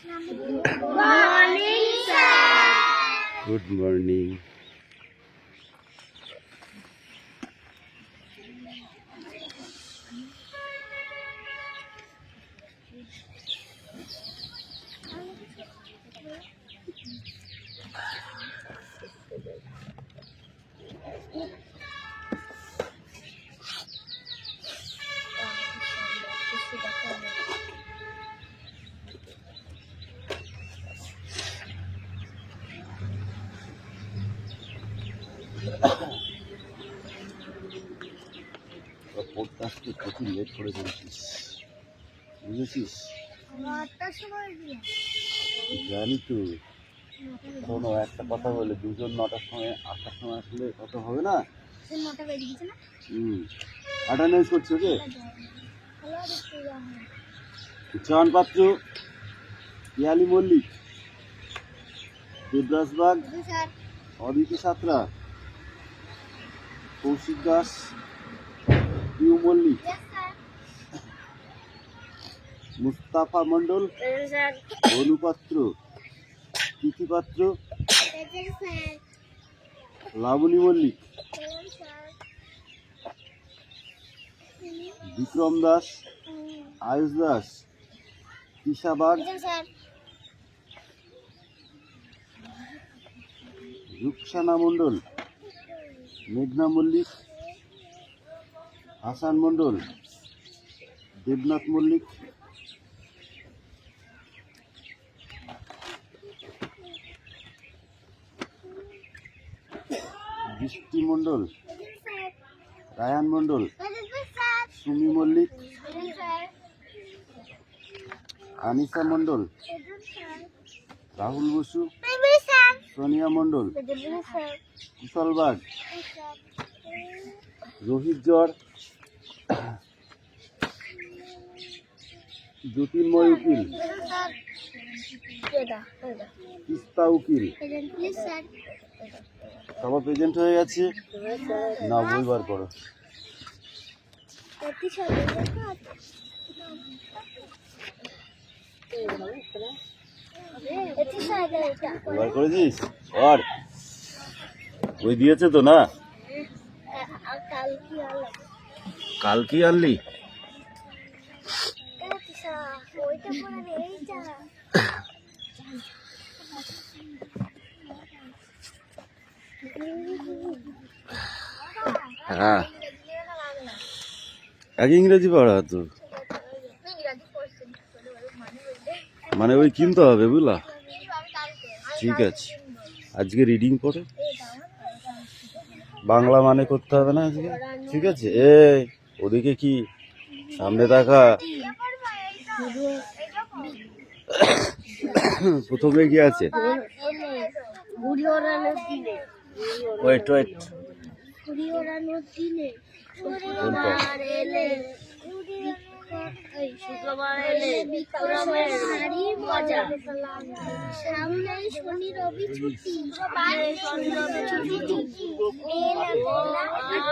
Morning, sir. Good morning. পডকাস্টে প্রচুর late করে ফেলছিস, বুঝেছিস? জানি তো, শোনো একটা কথা বলে, দুজন 9টার সময় 8টার সময় আসলে কত হবে না? অ্যাটেন্ডেন্স করছে ওকে। চয়ন পাত্র, পিয়ালি মল্লিক, দেবরাজ বাগ, অদিতি সাঁতরা, কৌশিক দাস, পিউ মল্লিক, মুস্তাফা মণ্ডল, অনুপাত্র, তিথি পাত্র, লাবণী মল্লিক, বিক্রম দাস, আয়ুষ দাস, তিশা বাগ, রুকসানা মণ্ডল, মেঘনা মল্লিক, হাসান মণ্ডল, দেবনাথ মল্লিক, বৃষ্টি মণ্ডল, রায়ান মণ্ডল, সুমি মল্লিক, আনিসা মণ্ডল, রাহুল বসু, সোনিয়া মণ্ডল, কুশল বাগ, রোহিত জর, জ্যোতির্ময় উকিল, তিস্তা উকিল। সবার প্রেজেন্ট হয়ে গেছে না? বই বার করো। বার করেছিস? আর বই দিয়েছে তো না? কাল কি আনলি? হ্যাঁ, আগে ইংরেজি পড়া তো, মানে ওই কিনতে হবে, বুঝলা? ঠিক আছে, আজকে রিডিং পড়ে, বাংলা মানে করতে হবে না আজকে, ঠিক আছে? ওদিকে কি সামনে দেখা, প্রথমে কি আছে? ওয়েট ওয়েট, শুক্রবার এলে বিক্রমের হাড়ি মজা, সামনে শনি রবি ছুটি, শনি রবি ছুটি,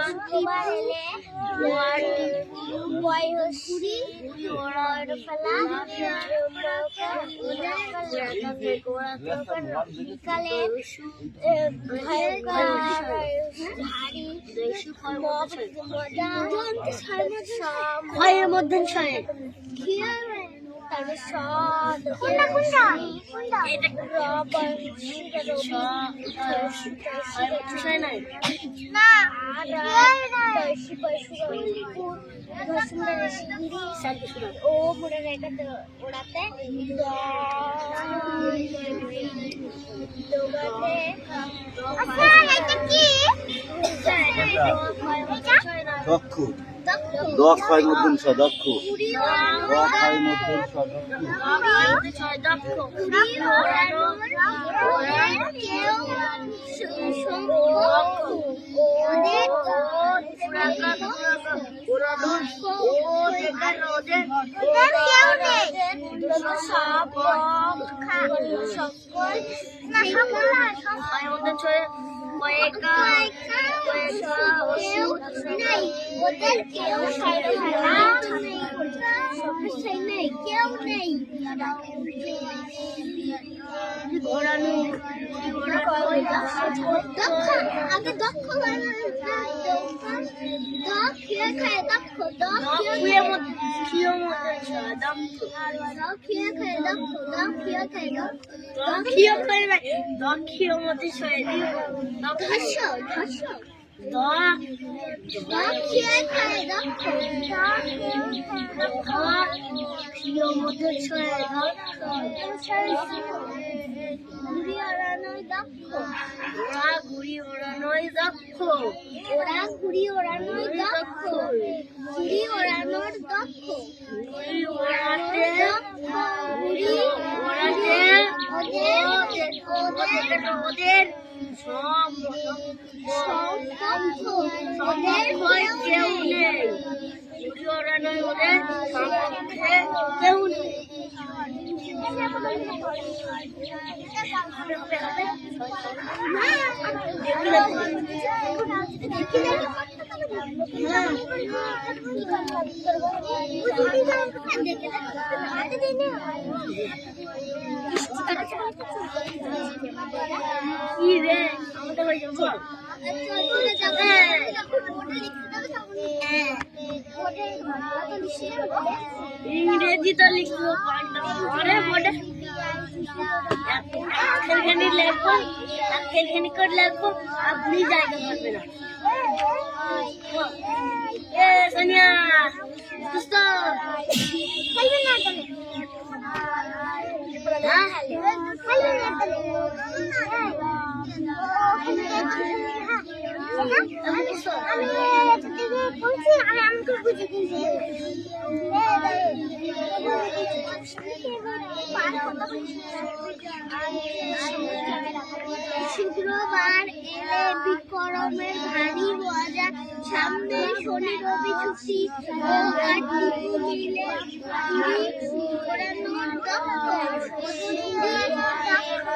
শুক্রবার এলে বয়সী ফেলা, বিকালে ভয়ের মধ্যে ও পুরো ওড়াতে দক্ষ, দক্ষ হয় মধ্যম স, দক্ষ, দক্ষ হয় মধ্যম স, ওদের কেউ সাইড ফেলা নেই, কেউ নেই। ঘোরানো দক্ষ, আগে দক্ষ ঘুড়ি ওড়ানোয় দক্ষ, ওরা ঘুড়ি ওড়ানোয় দক্ষ, ওরা ঘুড়ি ওড়ানোয় দক্ষ, ঘুড়ি ওড়ানোর দক্ষ, ঘুড়ি ওড়াতে ঘুড়ি ওড়াতে ওদের সব দক্ষ, ওদের ভয় কেউ নেই, ঘুড়ি ওড়ানোয় ওদের সামর্থ্যে কেউ নেই। ইংরেজি তো লিখবো একখানি লিখবো, একখানি করে লিখবো, আপনি জায়গা পাবে না। এ সোনিয়া দোস্ত খেলবে না তাহলে? শুক্রবার এলে বিক্রমের ভারী মজা, সামনে শনি রবি ছুটি, ও আর টিপু মিলে ঘুড়ি ওড়ানোর দক্ষ,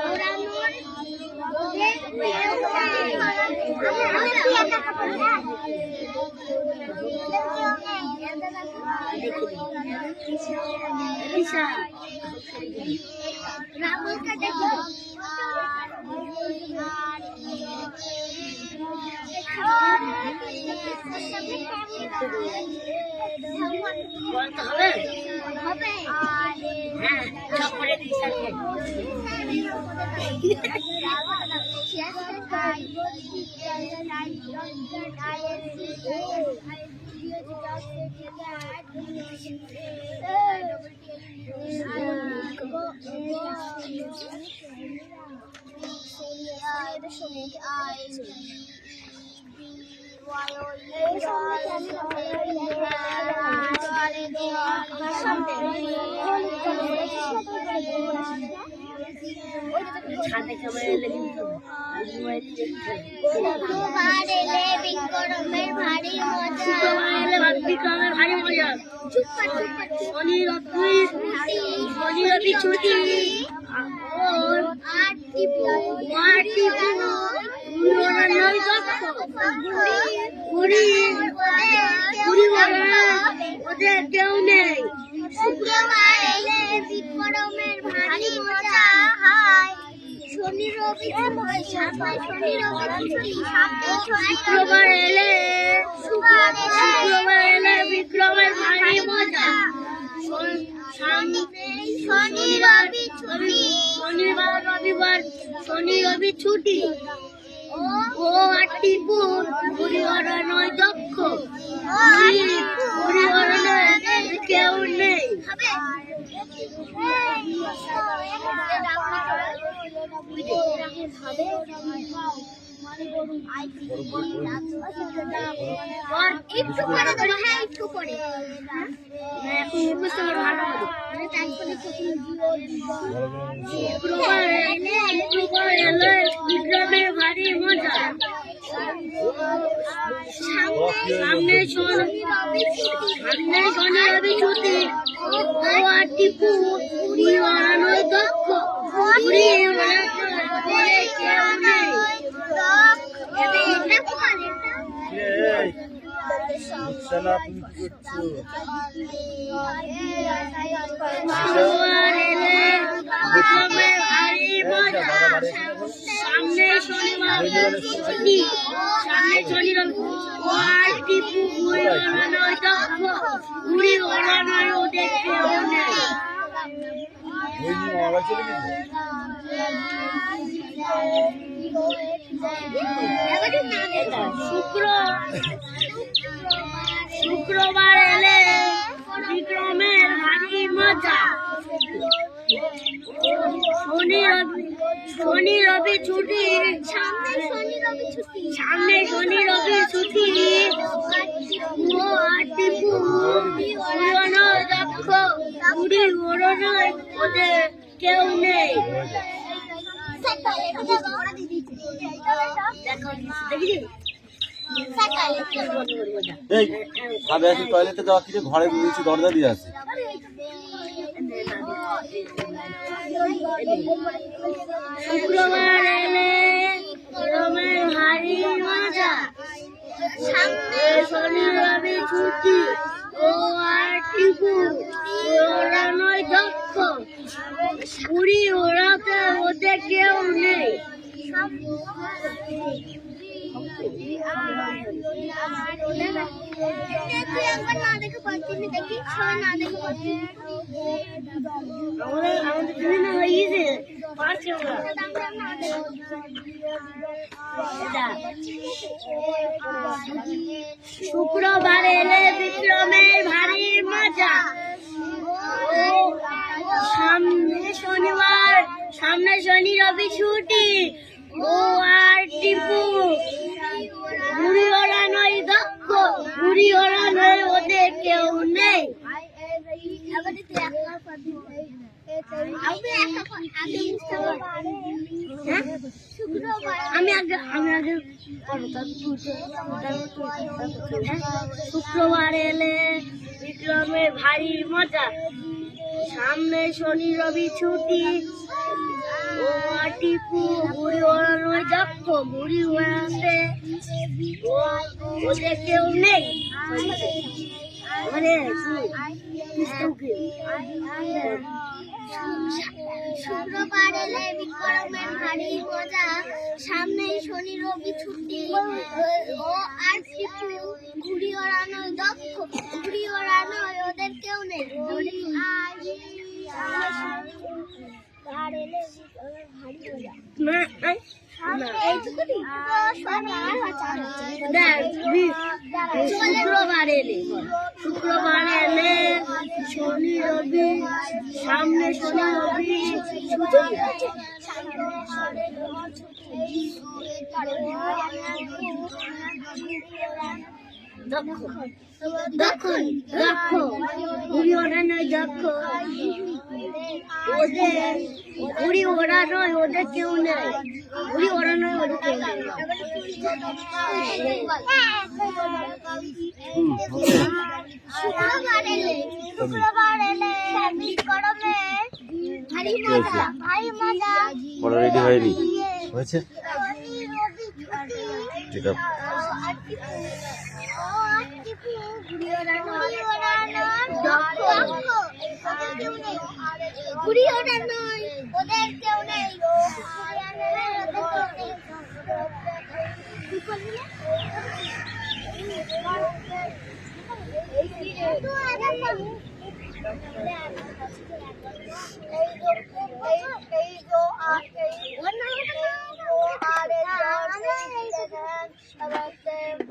ওড়ানোর ওদের কেউ রাহুল কা দেখো বলতে হবে হবে হ্যাঁ সব করে দিশা ছাদে ক্যামেরা এলে কিন্তু শুক্রবার এলে বিক্রমের ভারী মজা, বিক্রমের ভারী মজা, শনি রবি ছুটি, আর টিপু ওড়ানোর দক্ষ, ঘুড়ি ওদের কেউ নেই। শুক্রবার এলে বিক্রমের ভারী মজা, শনি রবি শুক্রবার এলে বিক্রমের ভারী মজা, শনি রবি ছুটি, ও আর টিপু ঘুড়ি ওড়ানোয় দক্ষ, ঘুড়ি ওড়ানোয় কেউ নেই। একটু পরে ধরো, হ্যাঁ একটু পরে, বিক্রমের ভারী মজা, সামনে শনি রবি ছুটি, ও আর টিপু ঘুড়ি ওড়ানোয় দক্ষ, ঘুড়ি ওড়ানোয় কেউ নেই। বিছানা তুমি কি করছো? শুক্রবার এলে বিক্রমের ভারী মজা। সামনে শনিবার ছুটি, সামনে শনিবার ও আর টিপু ঘুড়ি ওড়ানোর দক্ষ, ঘুড়ি ওড়ানোর ওদের কেউ নেই। ওই নিয়ে মামা চলে গেছে। শুক্রবার এলে বিক্রমের ভারী মজা। শনি রবি ছুটি, সামনে শনি রবি ছুটি ও আর টিপু উড়ানোর দক্ষ, ঘুড়ি ওড়ানোর ওদের কেউ নেই। এই ভাবে আছি টয়লেটে যাওয়া কিছু ঘরে নিচে দরজা দিয়ে আছে। শুক্রবার এলে বিক্রমের ভারী মজা। সামনে শনি রবি ছুটি ও আর টিপু ওড়ানোর দক্ষ, ঘুড়ি ওড়াতে ওদের কেউ নেই। আমাদের তুমি না হয়ে গেছে পারছে ওরা। শুক্রবার এলে বিক্রমের ভারী মজা। সামনে শনি রবি ছুটি ও আর টিপু ঘুড়ি ওড়ানোর দক্ষ, ঘুড়ি ওড়ানোর ওদের কেউ নেই। শুক্রবার এলে বিক্রমের ভারী মজা। সামনে শনি রবি ছুটি ও আর টিপু ঘুড়ি ওড়ানোর দক্ষ, ঘুড়ি ওড়াতে ওদের কেউ নেই। শুক্রবার এলে বিক্রমের ভারী মজা। সামনে শনি রবি ছুটি ও আর টিপু ঘুড়ি ওড়ানোর দক্ষ, ঘুড়ি ওড়ানোর ওদের কেউ নেই। শুক্রবার এলে শনি রবি, সামনে শনি রবি দক্ষ, ঘুড়ি ওড়ানোর দক্ষ, ওদের ঘুড়ি ওড়ানোর ওদের কেউ নেই। ঘুড়ি ওড়ানোর ওদের কেউ নেই। শুক্রবার এলে বিক্রমের ভারী মজা, ভারী মজা। পড়া রেডি হয়নি হয়েছে ঠিক আছে। ঘুড়ি ওড়ানোর ওদের কেউ নেই।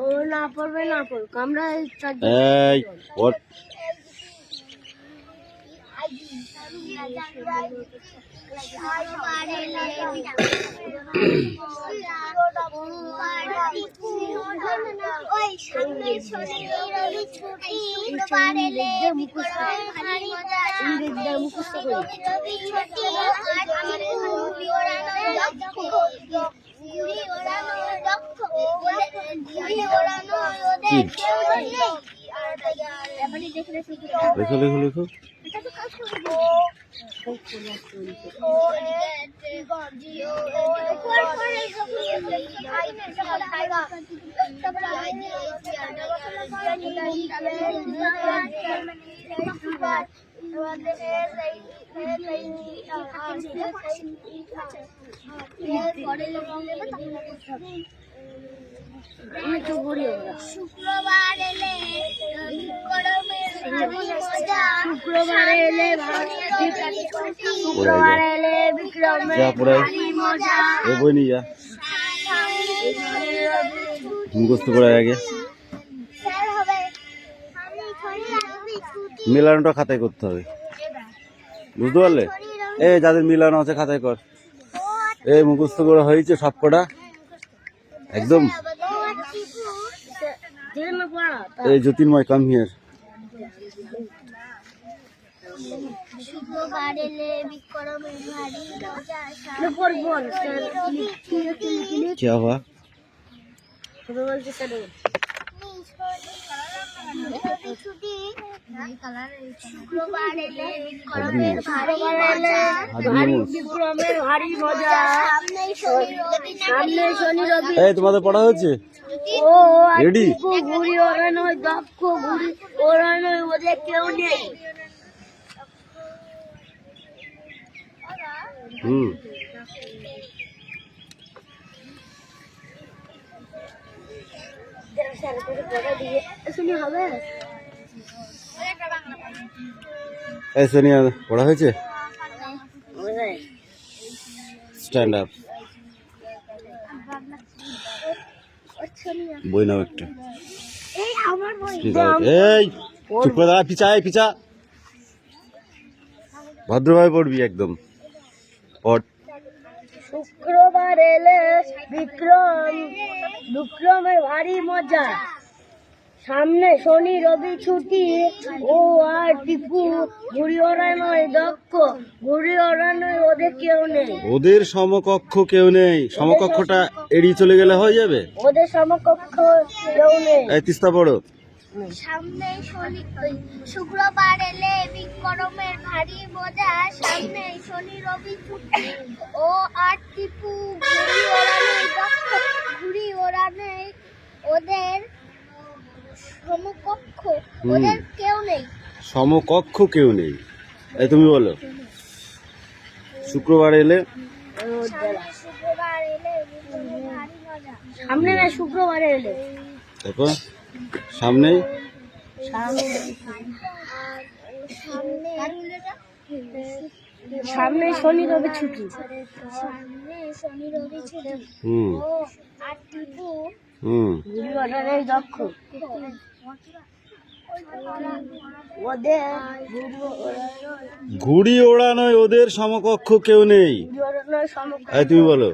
ও না পড়বে না পড়ুক, আমরা এই ওট লেখো লেখো লেখো শুক্রবার এলে শুক্রবার এলে শুক্রবার এলে বিক্রমের যা পড়াই ভারী মজা। এ বই নিয়ে যা মুখস্থ করে আগে স্যার হবে ছুটি মিলানোটা খাতায় করতে হবে, বুঝতে পারলে? এ যাদের মিলানো আছে খাতায় কর। এই মুখস্থ করা হয়েছে সবকটা একদম। এই জ্যোতির্ময় কাম হিয়ার। শুক্রবার এলে বিক্রমের ভারী মজা क्या हुआ? ছুটি শুক্রবার এলে বিক্রমের ভারী মজা বিক্রমের ভারী মজা। সামনে শনি রবি এই তোমাদের পড়া হয়েছে? ও রেডি? ঘুড়ি ওড়ানোয় দক্ষ, ঘুড়ি ওড়ানোয় ওদের কেউ নেই। হুম হবে এই সোনিয়া পড়া হয়েছে? স্ট্যান্ড আপ, বই নাও একটা। এই আমার বই এই চুপ করে দাঁড়া, পিছা পিছা, ভদ্রভাবে পড়বি একদম। পড়। শুক্রবার এলে বিক্রমের ভারী মজা। সামনে শনি রবি ছুটি, ও আর টিপু ঘুড়ি ওড়ানোয় দক্ষ, ঘুড়ি ওড়ানোয় ওদের কেউ নেই। ওদের সমকক্ষ কেউ নেই, সমকক্ষটা এড়িয়ে চলে গেলে হয়ে যাবে। ওদের সমকক্ষ কেউ নেই। এই তিস্তা পড়ো। সামনে শুক্রবার এলে বিক্রমের ভারী মজা। সামনে শনি রবি ছুটি, ও আর টিপু ঘুড়ি ওড়ানোয় দক্ষ, ঘুড়ি ওড়ানোয় ওদের সমকক্ষ ওদের কেউ নেই। সমকক্ষ কেউ নেই। এই তুমি বলো। শুক্রবার এলে শুক্রবার এলে বিক্রমের ভারী মজা। সামনে না শুক্রবারে এলে দেখো সামনেই সামনে শনি রবি ছুটি। সামনে শনি রবি ছুটি, হুম ও আর টিপু হুম ঘুড়ি ওড়ানোয় দক্ষ, ওদের ঘুড়ি ওড়ানোয় ওদের সমকক্ষ কেউ নেই। ঘুড়ি ওড়ানোয় সমকক্ষ এই তুমি বলো।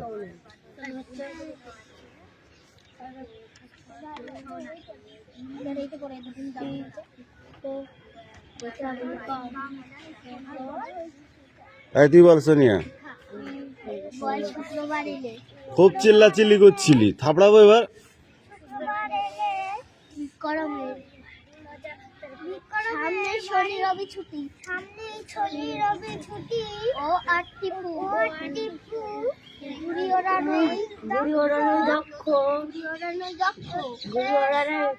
এই তুই বল সোনিয়া। শুক্রবার এলে খুব চিল্লাচিল্লি করছিলি, থাপড়াবো এবার। শুক্রবার এলে বিক্রমের সামনে শনি রবি ছুটি, সামনে শনি রবি ছুটি, ও আর টিপু ঘুড়ি ওড়ানোয় দক্ষ, ঘুড়ি ওড়ানোয় দক্ষ, ঘুড়ি ওড়ানোয়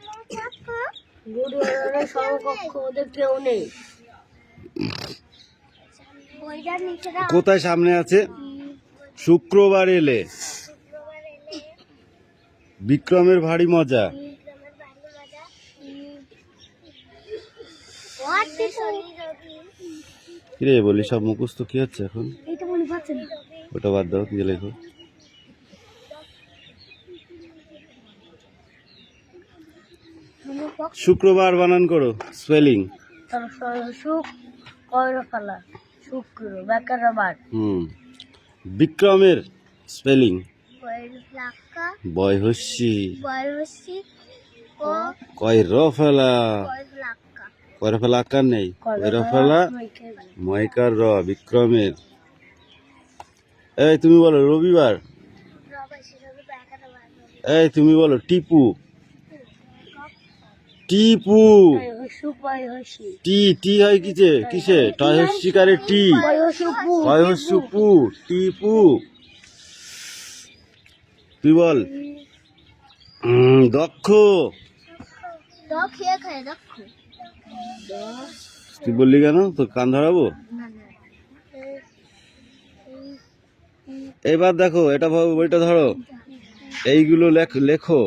সমকক্ষ ওদের কেউ নেই। বইটার নিচে দাও। কোথায় সামনে আছে? শুক্রবার এলে শুক্রবার এলে বিক্রমের ভারী মজা। বিক্রমের ভারী মজা। ও আর টিপু কিরে বলি সব মুখস্থ কি হচ্ছে এখন? এইটা বলি পাচ্ছেন ওটা বাদ দাও, কি লেখো। শুক্রবার বানান করো, স্পেলিং। সুখ কয়রফালা শুক্র বেকারবার। বিক্রমের স্পেলিং লাক্কা বয় হস্যি বয়সী ও কয় রফেলা। লাক্কা কয় রফেলা আকার নেই, কয় রফেলা ময়কার র বিক্রমের। এই তুমি বলো রবিবার। রবাসী রবি বেকারবার এই তুমি বলো টিপু। টিপু। সুপাইহসি টি টি হয় কিসে টয় শিকারে টি পয়সুপু সুপু টিপু। তুই বল। দক্ষ। দক্ষ খেয়ে খায় দক্ষ তুই বললি কেন? তোর কান ধরাবো। এবার দেখো এটা বইটা ধরো, এইগুলো লেখো।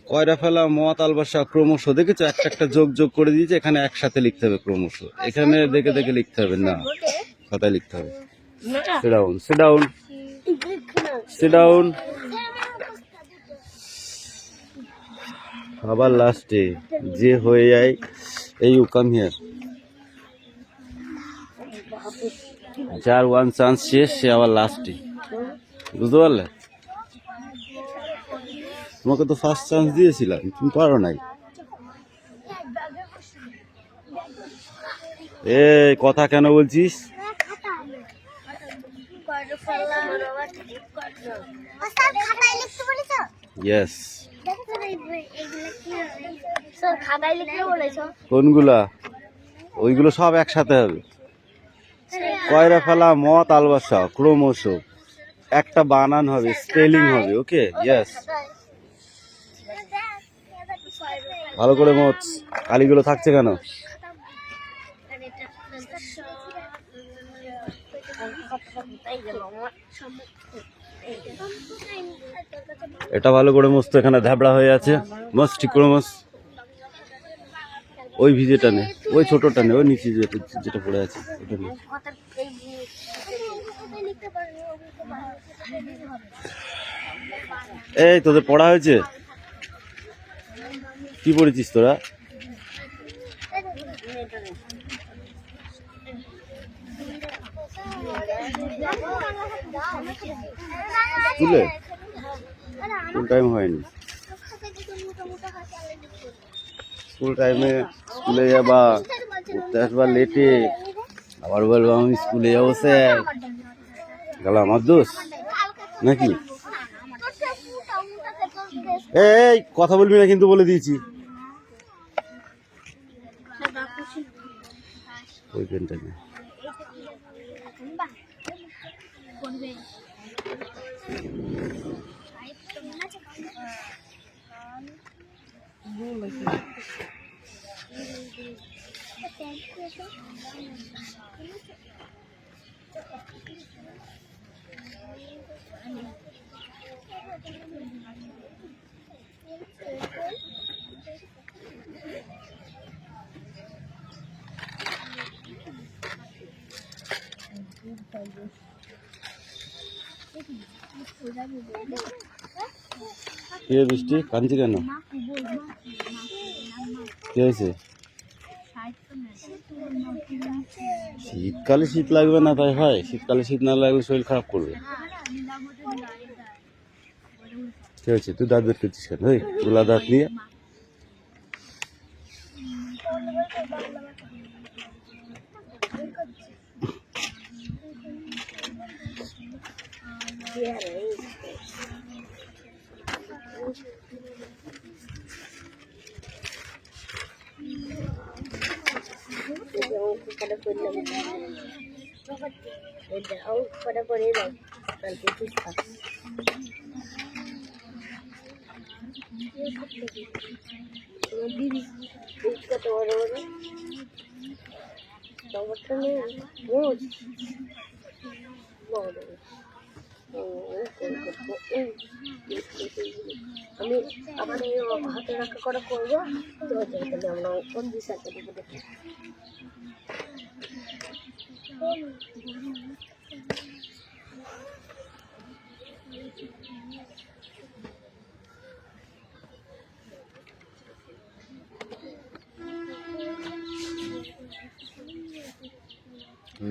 কয়রা ফেলা, মত, আলবাসা, ক্রমশ। দেখেছো একটা একটা যোগ যোগ করে দিয়েছে, এখানে একসাথে লিখতে হবে ক্রমশ। এখানে দেখে দেখে লিখতে হবে না, খাতায় লিখতে হবে। Sit down, sit down, sit down. আবার লাস্টে যে হয়ে যায় এই ইউ কাম হিয়ার, যার ওয়ান চান্স শেষ সে আবার লাস্টে। বুঝতে পারলে? তোমাকে তো ফার্স্ট চান্স দিয়েছিলাম, তুমি পারো নাই। এই কথা কেন বলছিস? ইয়েস। খাতায় লিখতে বলেছো? কোনগুলা? ওইগুলো সব একসাথে হবে। কয়রা ফেলা, মত, আলবাসা, ক্রমশ। একটা বানান হবে, স্পেলিং হবে। ওকে, ইয়েস। ভালো করে মোচ। কালিগুলো থাকছে কেন? এটা ভালো করে মোচ, তো এখানে ধ্যাবড়া হয়ে আছে। মোচ ঠিক করে মোচ। ওই ভিজেটা নে, ওই ছোটটা নে, ওই নিচে যেটা পড়ে আছে ওটা নে। এই তোদের পড়া হয়েছে? কি পড়েছিস তোরা? স্কুলে স্কুল টাইম হয়নি। স্কুল টাইমে স্কুলে যাবা, ঘুরতে আসবা লেটে, আবার বলবো আমি স্কুলে যাবো স্যার। গেল আমার দোষ নাকি? এই কথা বলবি না কিন্তু, বলে দিয়েছি। ওই পেনটা নিয়ে কে বৃষ্টি কাঁদছি কেন? কি হয়েছে? শীতকালে শীত লাগবে না তাই হয়? শীতকালে শীত না লাগলে শরীর খারাপ করবে। কি হয়েছে? তুই দাঁত বের করছিস কেন? ওই গোলা দাঁত নিয়ে। আমি আমাদের হাতে রাখা করে করবো, আমরা কোন দিশা করবো দেখি।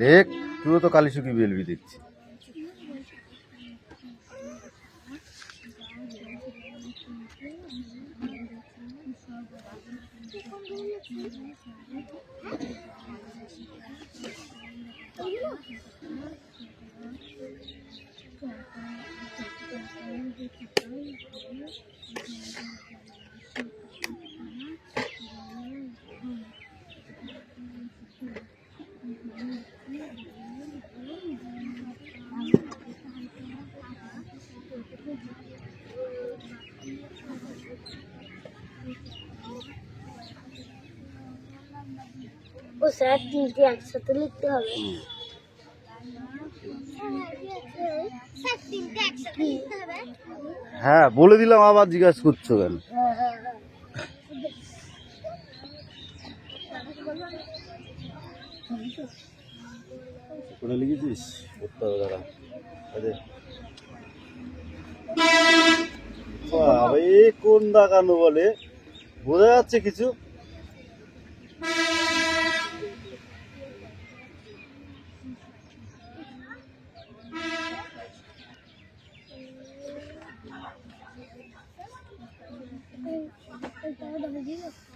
লেখ, তুইও তো কালিশুকি বেলবি দেখছি। ও স্যার তিনটে একসাথে লিখতে হবে। স্যার তিনটে একসাথে লিখতে হবে। হ্যাঁ বলে দিলাম, আবার জিজ্ঞাসা করছো কেন? করে লিখেছিস? করতে হবে দাঁড়া। এই কোন দাগানো বলে বোঝা যাচ্ছে কিছু?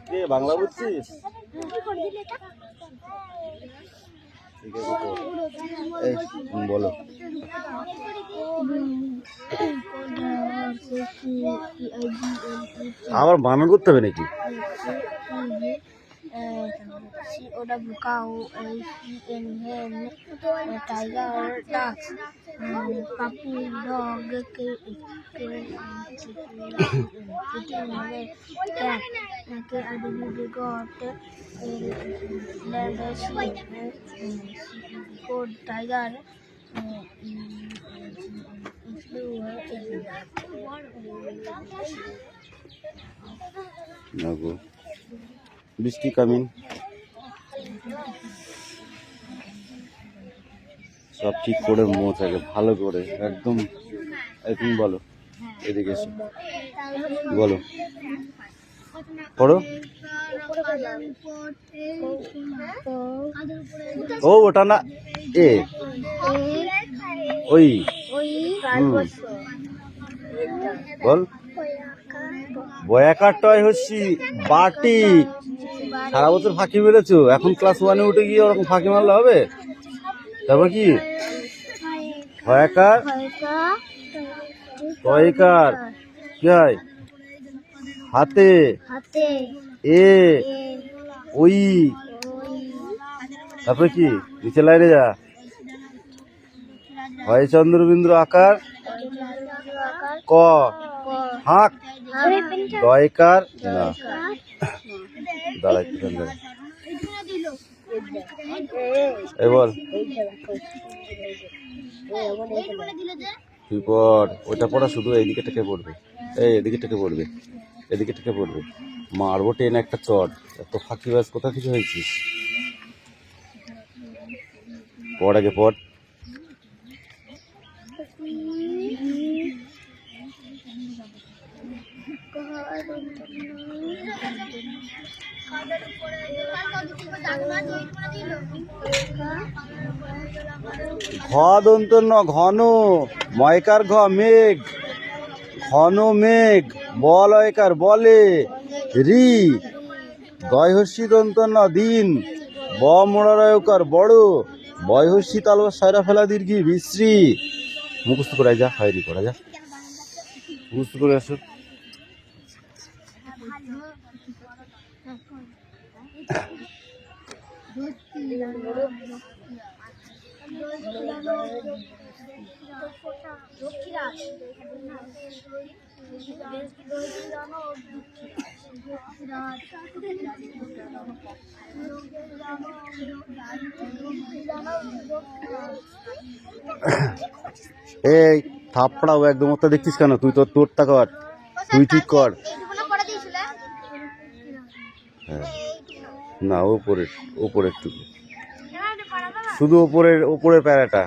কে বাংলা বুঝছিস? ঠিক আছে তো। এই বলো। আবার বানান করতে হবে নাকি? ওটা কাউ, টাইগার, ডাক, পাপি, ডগ, টাইগার, বৃষ্টি কামিং। সব ঠিক করে মোচ আগে ভালো করে একদম। তুমি বলো, এদিকে এসো বলো, পড়ো। ও ওটা না, এ ওই বল। বয়াকার টয় হচ্ছি বাটি। সারা বছর ফাঁকি মেরেছো, এখন ক্লাস 1-এ উঠে গিয়ে ওরকম ফাঁকি মারলে হবে? তারপর কি? ভয়াকার, টয়কার কি হয়? হাতে, এ, ওই। তারপরে কি? নিচে লাইনে যা। হয় চন্দ্রবিন্দু আকার, ক, হাঁক, দয়কার না। দাঁড়াই এই বল। তুই পড়, ওইটা পড়া শুধু এইদিকে থেকে পড়বে। এই এদিকে থেকে পড়বে, এদিকে থেকে পড়বে। মারবো টেনে একটা চট। এত ফাঁকিবাজ কোথা থেকে হয়েছিস? পড় আগে পড়। ঘ দন্ত ন, ঘন, ময়কার ঘ, মেঘ, ঘন মেঘ, বলয়কার বলে, রি, দয়হস্যি দন্ত ন, দিন, ব মোড়ারয়কার বড়, বয়হস্যি তালবা সায়রা ফেলা দীর্ঘি, বিশ্রী। মুখস্থ করে যা, হয়নি করা যা, মুখস্থ করে আসো। এই থাপড়াও একদম। ওটা দেখছিস কেন? তুই তোরটা কর, তুই ঠিক কর। হ্যাঁ না, ওপরের টুকু, শুধু ওপরের প্যারাটা।